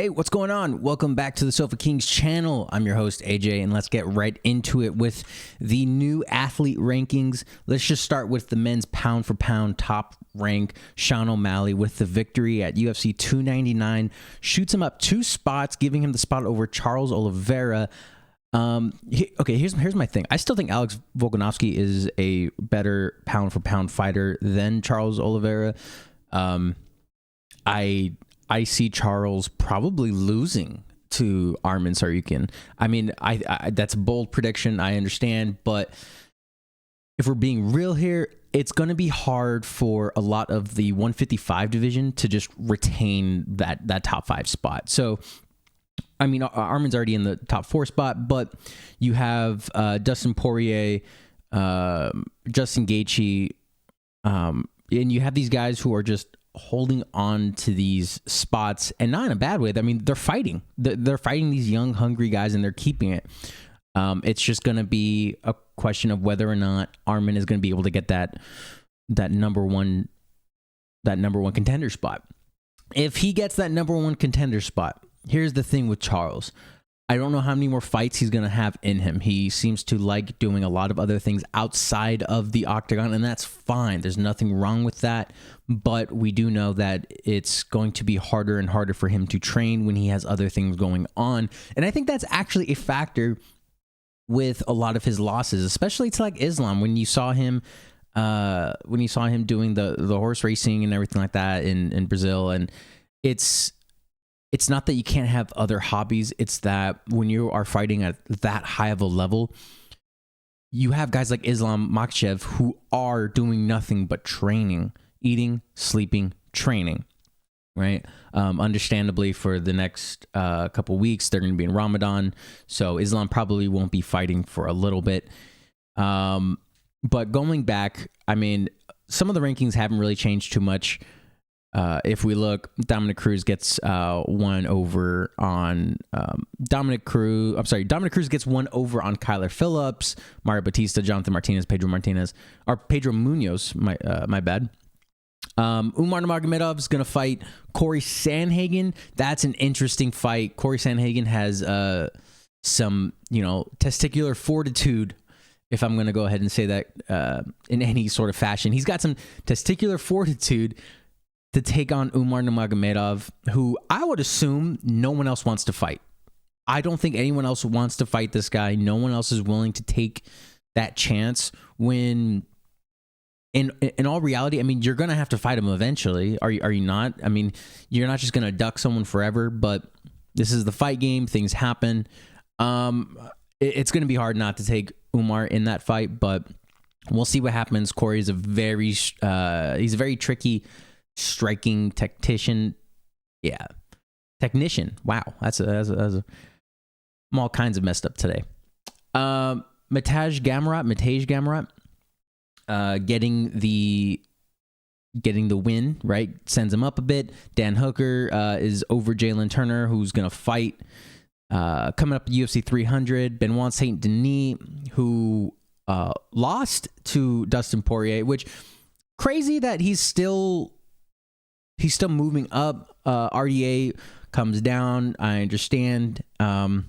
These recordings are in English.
Hey, what's going on? Welcome back to the Sofa Kings channel. I'm your host, AJ, and let's get right into it with the new athlete rankings. Let's just start with the men's pound-for-pound top rank. Sean O'Malley with the victory at UFC 299. Shoots him up 2 spots, giving him the spot over Charles Oliveira. Here's my thing. I still think Alex Volkanovski is a better pound-for-pound fighter than Charles Oliveira. I see Charles probably losing to Arman Tsarukyan. I mean, I that's a bold prediction, I understand, but if we're being real here, it's going to be hard for a lot of the 155 division to just retain that top 5 spot. So, I mean, Arman's already in the top 4 spot, but you have Dustin Poirier, Justin Gaethje, and you have these guys who are just holding on to these spots, and not in a bad way. I mean, they're fighting. They're fighting these young, hungry guys, and they're keeping it. It's just going to be a question of whether or not Arman is going to be able to get that number one contender spot. If he gets that number 1 contender spot, here's the thing with Charles. I don't know how many more fights he's going to have in him. He seems to like doing a lot of other things outside of the octagon, and that's fine. There's nothing wrong with that, but we do know that it's going to be harder and harder for him to train when he has other things going on. And I think that's actually a factor with a lot of his losses, especially to like Islam. When you saw him doing the horse racing and everything like that in Brazil, and it's not that you can't have other hobbies. It's that when you are fighting at that high of a level, you have guys like Islam Makhachev who are doing nothing but training, eating, sleeping, training, right? Understandably, for the next couple weeks, they're going to be in Ramadan, so Islam probably won't be fighting for a little bit. But going back, I mean, some of the rankings haven't really changed too much. If we look, Dominic Cruz gets one over on Dominic Cruz gets one over on Kyler Phillips, Mario Batista, Jonathan Martinez, Pedro Munoz. My bad. Umar Nurmagomedov is going to fight Corey Sandhagen. That's an interesting fight. Corey Sandhagen has some, testicular fortitude, if I'm going to go ahead and say that in any sort of fashion. He's got some testicular fortitude to take on Umar Nurmagomedov, who I would assume no one else wants to fight. I don't think anyone else wants to fight this guy. No one else is willing to take that chance when, in all reality, I mean, you're going to have to fight him eventually. Are you not? I mean, you're not just going to duck someone forever, but this is the fight game. Things happen. It's going to be hard not to take Umar in that fight, but we'll see what happens. Corey is he's a very tricky striking technician. Wow, I'm all kinds of messed up today. Matej Gamrot getting the win, right? Sends him up a bit. Dan Hooker is over Jalen Turner, who's gonna fight coming up UFC 300. Benoit Saint Denis, who lost to Dustin Poirier, which crazy that he's still moving up. RDA comes down. I understand. I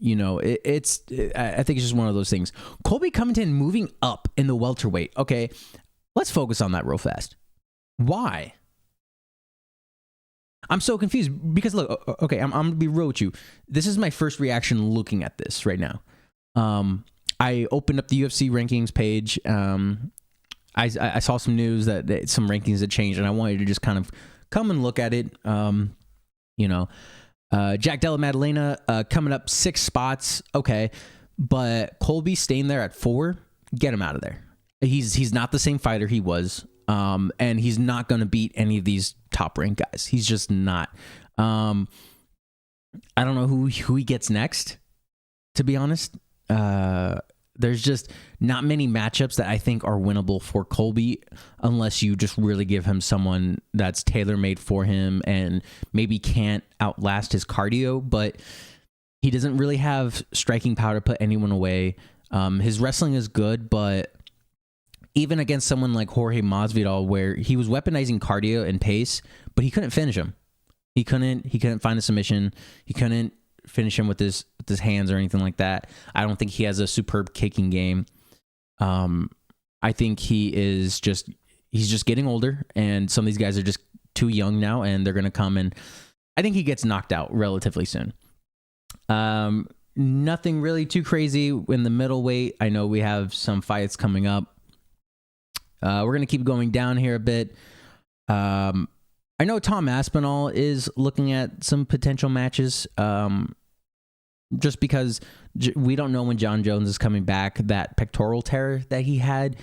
think it's just one of those things. Colby Covington moving up in the welterweight. Okay, let's focus on that real fast. Why? I'm so confused because look, okay, I'm gonna be real with you. This is my first reaction looking at this right now. I opened up the UFC rankings page. I saw some news that some rankings had changed, and I wanted to just kind of come and look at it. Jack Della Maddalena coming up 6 spots, okay, but Colby staying there at 4, get him out of there. He's not the same fighter he was, and he's not going to beat any of these top ranked guys. He's just not. I don't know who he gets next, to be honest. There's just not many matchups that I think are winnable for Colby unless you just really give him someone that's tailor-made for him and maybe can't outlast his cardio, but he doesn't really have striking power to put anyone away. His wrestling is good, but even against someone like Jorge Masvidal, where he was weaponizing cardio and pace, but he couldn't finish him. He couldn't find a submission. He couldn't finish him with his hands or anything like that. I don't think he has a superb kicking game. I think he's just getting older, and some of these guys are just too young now, and they're gonna come, and I think he gets knocked out relatively soon. Nothing really too crazy in the middleweight. I know we have some fights coming up. We're gonna keep going down here a bit. I know Tom Aspinall is looking at some potential matches, just because we don't know when John Jones is coming back. That pectoral tear that he had,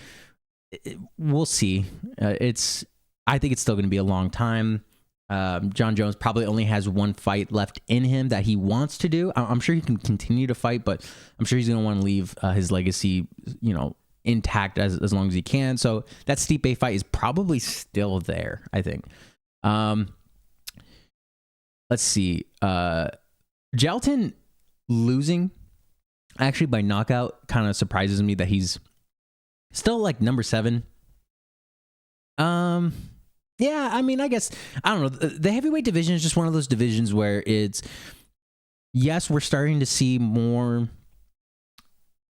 we'll see. I think it's still going to be a long time. John Jones probably only has one fight left in him that he wants to do. I'm sure he can continue to fight, but I'm sure he's going to want to leave his legacy, intact as long as he can. So that Stipe fight is probably still there, I think. Let's see. Jalton losing actually by knockout kind of surprises me that he's still like number 7. Yeah, I mean, I guess, I don't know. The heavyweight division is just one of those divisions where yes, we're starting to see more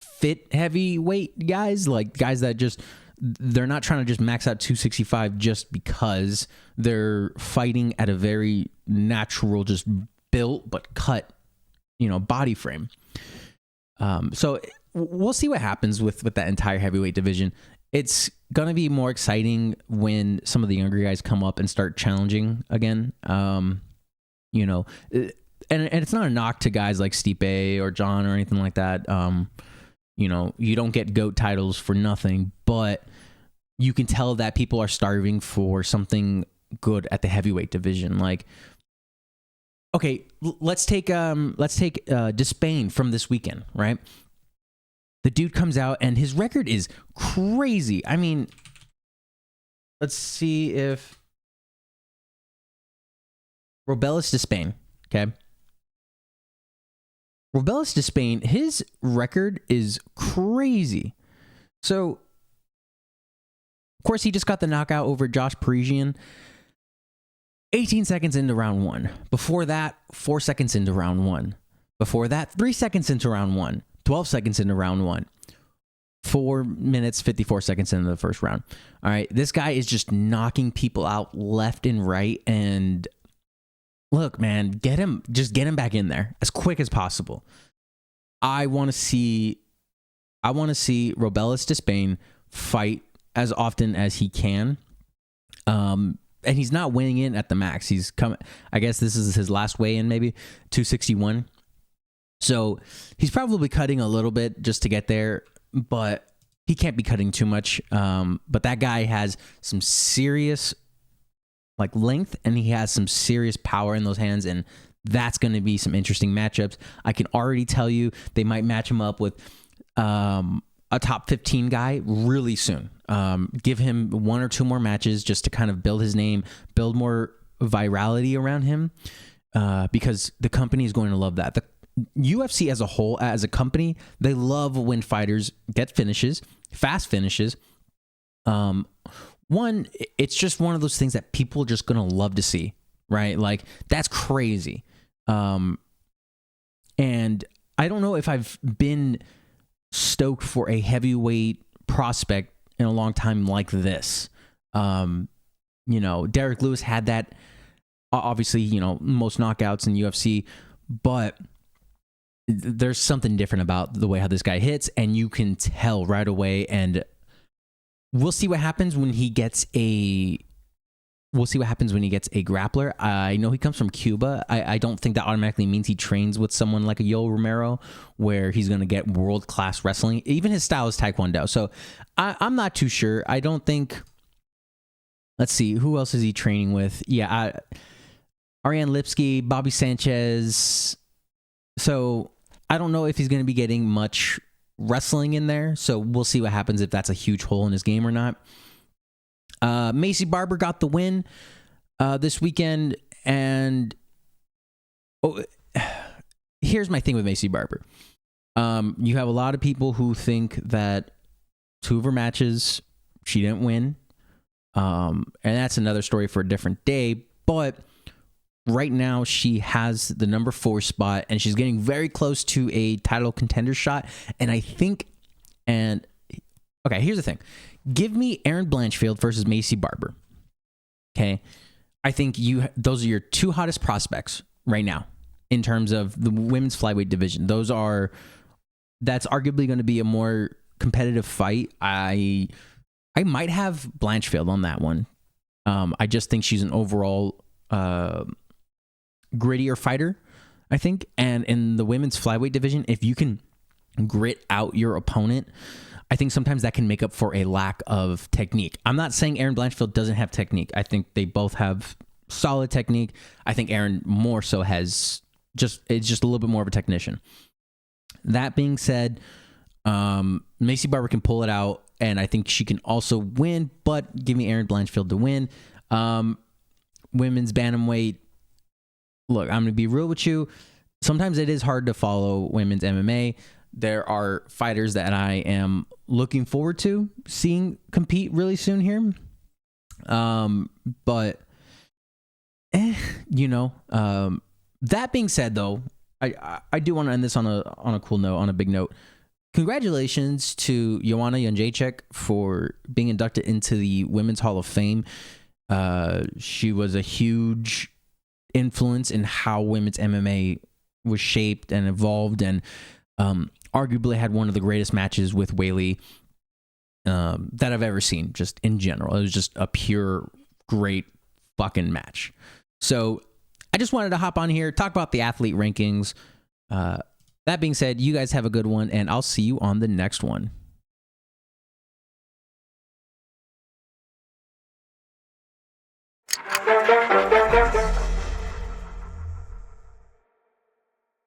fit heavyweight guys, like guys that they're not trying to just max out 265 just because they're fighting at a very natural, just built but cut, body frame. So we'll see what happens with that entire heavyweight division. It's going to be more exciting when some of the younger guys come up and start challenging again. And it's not a knock to guys like Stipe or John or anything like that. You don't get GOAT titles for nothing, but you can tell that people are starving for something good at the heavyweight division. Like, okay, let's take Despain from this weekend, right? The dude comes out and his record is crazy. I mean, let's see if Robelis Despain, okay? Robelis Despain, his record is crazy. So, of course, he just got the knockout over Josh Parisian 18 seconds into round 1. Before that, 4 seconds into round 1. Before that, 3 seconds into round 1. 12 seconds into round 1. 4 minutes, 54 seconds into the first round. All right, this guy is just knocking people out left and right, and look, man, get him back in there as quick as possible. I want to see Robelis Despain fight as often as he can. And he's not weighing in at the max. He's coming, I guess this is his last weigh-in, maybe 261. So he's probably cutting a little bit just to get there, but he can't be cutting too much. But that guy has some serious length, and he has some serious power in those hands, and that's going to be some interesting matchups. I can already tell you they might match him up with a top 15 guy really soon. Give him 1 or 2 more matches just to kind of build his name, build more virality around him, because the company is going to love that. The UFC as a whole, as a company, they love when fighters get finishes, fast finishes. One, it's just one of those things that people are just going to love to see, right? Like, that's crazy. And I don't know if I've been stoked for a heavyweight prospect in a long time like this. Derek Lewis had that, obviously, most knockouts in UFC, but there's something different about the way how this guy hits, and you can tell right away. And we'll see what happens when he gets a grappler. I know he comes from Cuba. I don't think that automatically means he trains with someone like a Yoel Romero, where he's going to get world-class wrestling. Even his style is Taekwondo. So I'm not too sure. I don't think... Let's see. Who else is he training with? Yeah, Ariane Lipsky, Bobby Sanchez. So I don't know if he's going to be getting much wrestling in there. So we'll see what happens, if that's a huge hole in his game or not. Macy Barber got the win this weekend, and here's my thing with Macy Barber. You have a lot of people who think that 2 of her matches she didn't win, and that's another story for a different day. But right now she has the number 4 spot, and she's getting very close to a title contender shot. And I think, and okay, here's the thing. Give me Erin Blanchfield versus Macy Barber. Okay. I think those are your 2 hottest prospects right now in terms of the women's flyweight division. That's arguably going to be a more competitive fight. I might have Blanchfield on that one. I just think she's an overall grittier fighter, I think. And in the women's flyweight division, if you can grit out your opponent, I think sometimes that can make up for a lack of technique. I'm not saying Erin Blanchfield doesn't have technique. I think they both have solid technique. I think Erin more so is just a little bit more of a technician. That being said, Macy Barber can pull it out, and I think she can also win, but give me Erin Blanchfield to win. Women's bantamweight, look, I'm going to be real with you. Sometimes it is hard to follow women's MMA. There are fighters that I am looking forward to seeing compete really soon here. But, that being said, though, I do want to end this on a cool note, on a big note. Congratulations to Joanna Jędrzejczyk for being inducted into the Women's Hall of Fame. She was a huge influence in how women's MMA was shaped and evolved, and arguably had one of the greatest matches with Weili that I've ever seen, just in general. It was just a pure, great fucking match. So I just wanted to hop on here, talk about the athlete rankings. That being said, you guys have a good one, and I'll see you on the next one.